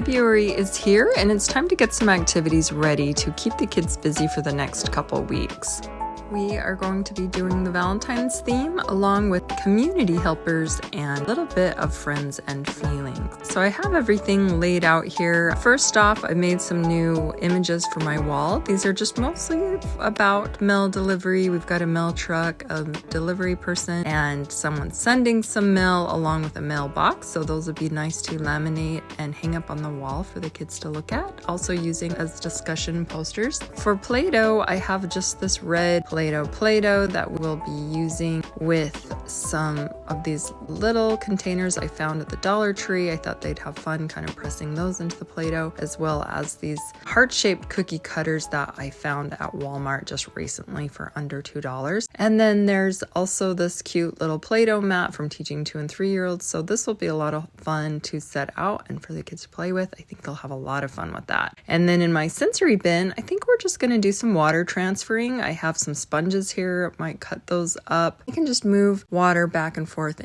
February is here and it's time to get some activities ready to keep the kids busy for the next couple weeks. We are going to be doing the Valentine's theme along with community helpers and a little bit of friends and feelings. So I have everything laid out here. First off, I made some new images for my wall. These are just mostly about mail delivery. We've got a mail truck, a delivery person, and someone sending some mail along with a mailbox. So those would be nice to laminate and hang up on the wall for the kids to look at. Also using as discussion posters. For Play-Doh, I have just this red Play-Doh that we'll be using with some of these little containers I found at the Dollar Tree. I thought they'd have fun kind of pressing those into the Play-Doh, as well as these heart-shaped cookie cutters that I found at Walmart just recently for under $2. And then there's also this cute little Play-Doh mat from Teaching 2 and 3-year-olds. So this will be a lot of fun to set out and for the kids to play with. I think they'll have a lot of fun with that. And then in my sensory bin, I think we're just going to do some water transferring. I have some sponges here, might cut those up. You can just move water back and forth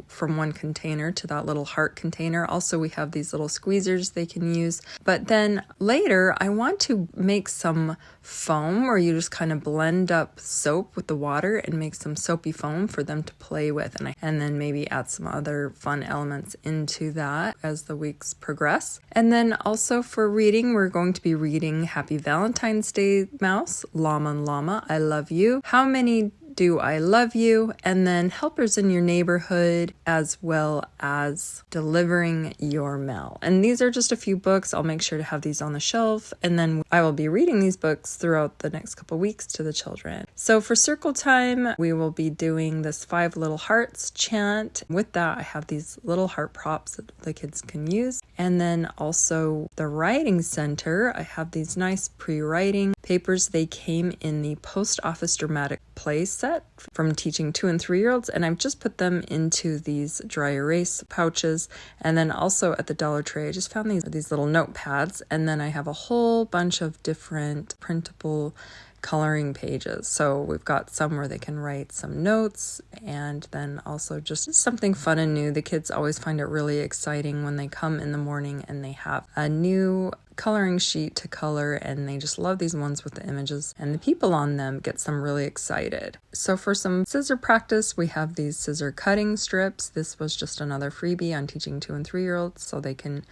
from one container to that little heart container. Also, we have these little squeezers they can use. But then later, I want to make some foam where you just kind of blend up soap with the water and make some soapy foam for them to play with. And then maybe add some other fun elements into that as the weeks progress. And then also for reading, we're going to be reading Happy Valentine's Day, Mouse, Llama and Llama, I Love You, How Many Do I Love You, and then Helpers in Your Neighborhood, as well as Delivering Your Mail. And these are just a few books. I'll make sure to have these on the shelf, and then I will be reading these books throughout the next couple weeks to the children. So for circle time, we will be doing this 5 little hearts chant. With that, I have these little heart props that the kids can use. And then also the writing center, I have these nice pre-writing papers. They came in the Post Office Dramatic Play set from Teaching 2 and 3-year-olds, and I've just put them into these dry erase pouches. And then also at the Dollar Tree, I just found these little notepads, and then I have a whole bunch of different printable coloring pages. So we've got some where they can write some notes, and then also just something fun and new. The kids always find it really exciting when they come in the morning and they have a new coloring sheet to color, and they just love these ones with the images, and the people on them gets them really excited. So for some scissor practice, we have these scissor cutting strips. This was just another freebie on Teaching 2 and 3-year-olds, so they can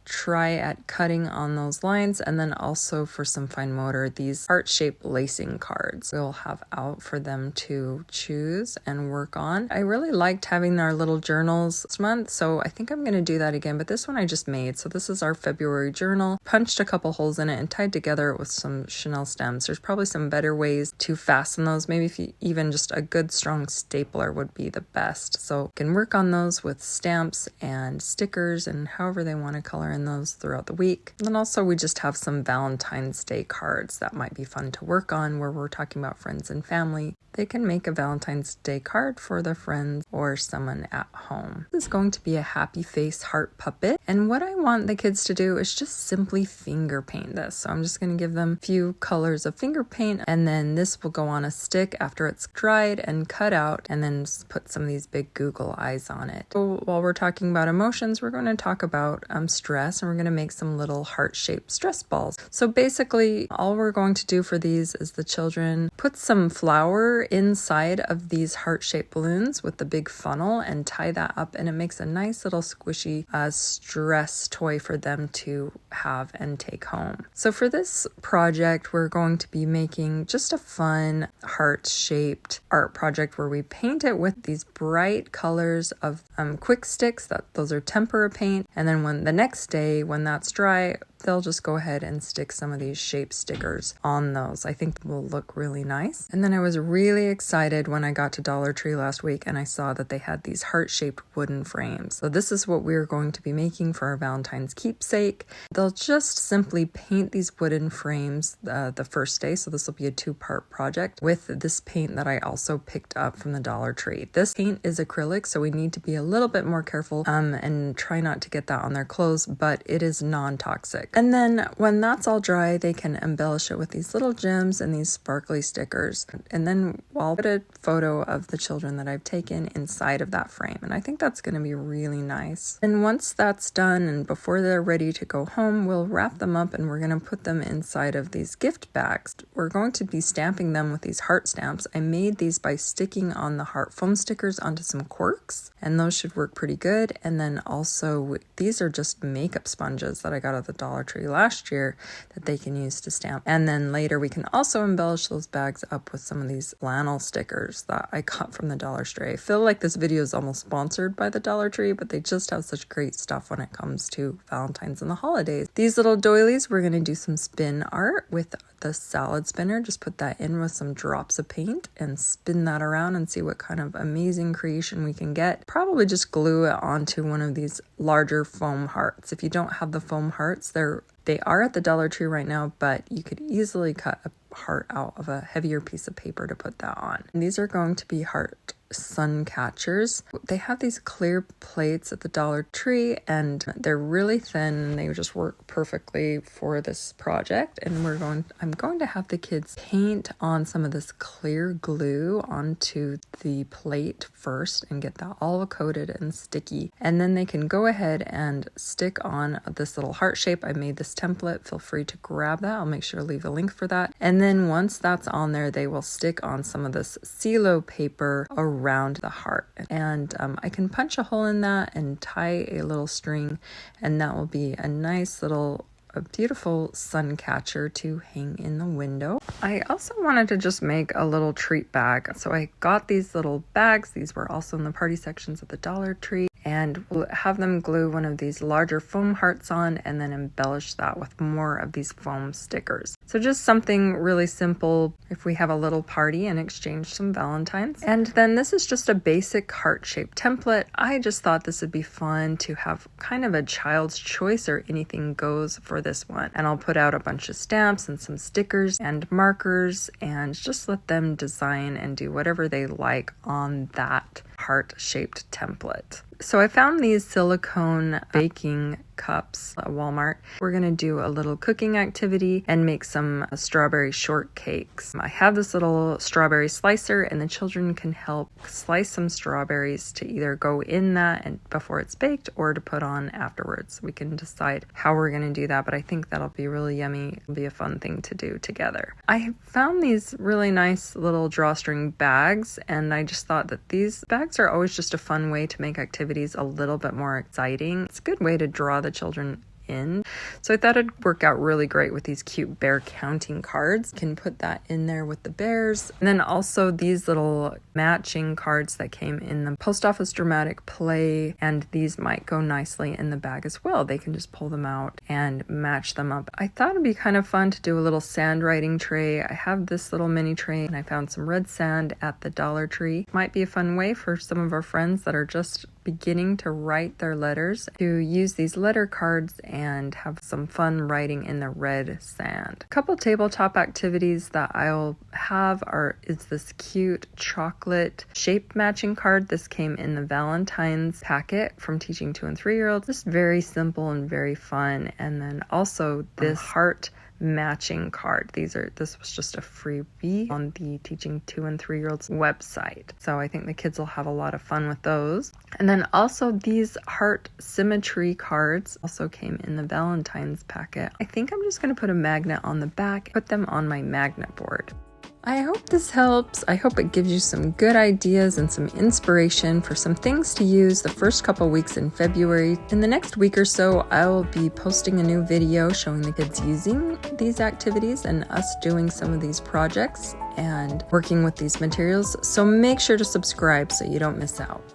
try at cutting on those lines. And then also for some fine motor, these heart-shaped lacing cards we'll have out for them to choose and work on. I really liked having our little journals this month, so I think I'm going to do that again, but this one I just made. So this is our February journal, punched a couple holes in it and tied together with some Chanel stems. There's probably some better ways to fasten those. Maybe if you even just a good strong stapler would be the best. So you can work on those with stamps and stickers and however they want to color in those throughout the week. And then also we just have some Valentine's Day cards that might be fun to work on where we're talking about friends and family. They can make a Valentine's Day card for their friends or someone at home. This is going to be a happy face heart puppet. And what I want the kids to do is just simply finger paint this. So I'm just going to give them a few colors of finger paint, and then this will go on a stick after it's dried and cut out, and then put some of these big Google eyes on it. So while we're talking about emotions, we're going to talk about stress, and we're going to make some little heart-shaped stress balls. So basically, all we're going to do for these is the children put some flour inside of these heart-shaped balloons with the big funnel and tie that up, and it makes a nice little squishy stress toy for them to have and take home. So for this project, we're going to be making just a fun heart-shaped art project where we paint it with these bright colors of quick sticks. Those are tempera paint, and then when the next day when that's dry, they'll just go ahead and stick some of these shape stickers on those. I think will look really nice. And then I was really excited when I got to Dollar Tree last week and I saw that they had these heart-shaped wooden frames. So this is what we're going to be making for our Valentine's keepsake. They'll just simply paint these wooden frames the first day. So this will be a 2-part project with this paint that I also picked up from the Dollar Tree. This paint is acrylic, so we need to be a little bit more careful and try not to get that on their clothes, but it is non-toxic. And then when that's all dry, they can embellish it with these little gems and these sparkly stickers. And then I'll put a photo of the children that I've taken inside of that frame. And I think that's going to be really nice. And once that's done and before they're ready to go home, we'll wrap them up and we're going to put them inside of these gift bags. We're going to be stamping them with these heart stamps. I made these by sticking on the heart foam stickers onto some corks, and those should work pretty good. And then also, these are just makeup sponges that I got at the Dollar Tree last year that they can use to stamp. And then later we can also embellish those bags up with some of these flannel stickers that I got from the Dollar Tree. I feel like this video is almost sponsored by the Dollar Tree, but they just have such great stuff when it comes to Valentine's and the holidays. These little doilies, we're going to do some spin art with the salad spinner. Just put that in with some drops of paint and spin that around and see what kind of amazing creation we can get. Probably just glue it onto one of these larger foam hearts. If you don't have the foam hearts, they are at the Dollar Tree right now, but you could easily cut a heart out of a heavier piece of paper to put that on. And these are going to be heart sun catchers. They have these clear plates at the Dollar Tree and they're really thin and they just work perfectly for this project. And I'm going to have the kids paint on some of this clear glue onto the plate first and get that all coated and sticky. And then they can go ahead and stick on this little heart shape. I made this template. Feel free to grab that. I'll make sure to leave a link for that. And then once that's on there, they will stick on some of this CeeLo paper around the heart. And I can punch a hole in that and tie a little string, and that will be a nice little beautiful sun catcher to hang in the window. I also wanted to just make a little treat bag. So I got these little bags. These were also in the party sections at the Dollar Tree. And we'll have them glue one of these larger foam hearts on and then embellish that with more of these foam stickers. So just something really simple if we have a little party and exchange some Valentines. And then this is just a basic heart-shaped template. I just thought this would be fun to have kind of a child's choice or anything goes for this one. And I'll put out a bunch of stamps and some stickers and markers and just let them design and do whatever they like on that heart-shaped template. So I found these silicone baking cups at Walmart. We're going to do a little cooking activity and make some strawberry shortcakes. I have this little strawberry slicer and the children can help slice some strawberries to either go in that and before it's baked or to put on afterwards. We can decide how we're going to do that, but I think that'll be really yummy. It'll be a fun thing to do together. I found these really nice little drawstring bags, and I just thought that these bags are always just a fun way to make activities a little bit more exciting. It's a good way to draw the children in. So I thought it'd work out really great with these cute bear counting cards. You can put that in there with the bears. And then also these little matching cards that came in the Post Office Dramatic Play, and these might go nicely in the bag as well. They can just pull them out and match them up. I thought it'd be kind of fun to do a little sand writing tray. I have this little mini tray and I found some red sand at the Dollar Tree. Might be a fun way for some of our friends that are just beginning to write their letters to use these letter cards and have some fun writing in the red sand. A couple tabletop activities that I'll have is this cute chocolate shape matching card. This came in the Valentines packet from Teaching 2 and 3-year-olds. Just very simple and very fun. And then also this heart matching card. This was just a freebie on the Teaching 2 and 3-year-olds website. So I think the kids will have a lot of fun with those. And then also these heart symmetry cards also came in the Valentine's packet. I think I'm just going to put a magnet on the back, put them on my magnet board. I hope this helps. I hope it gives you some good ideas and some inspiration for some things to use the first couple weeks in February. In the next week or so, I will be posting a new video showing the kids using these activities and us doing some of these projects and working with these materials. So make sure to subscribe so you don't miss out.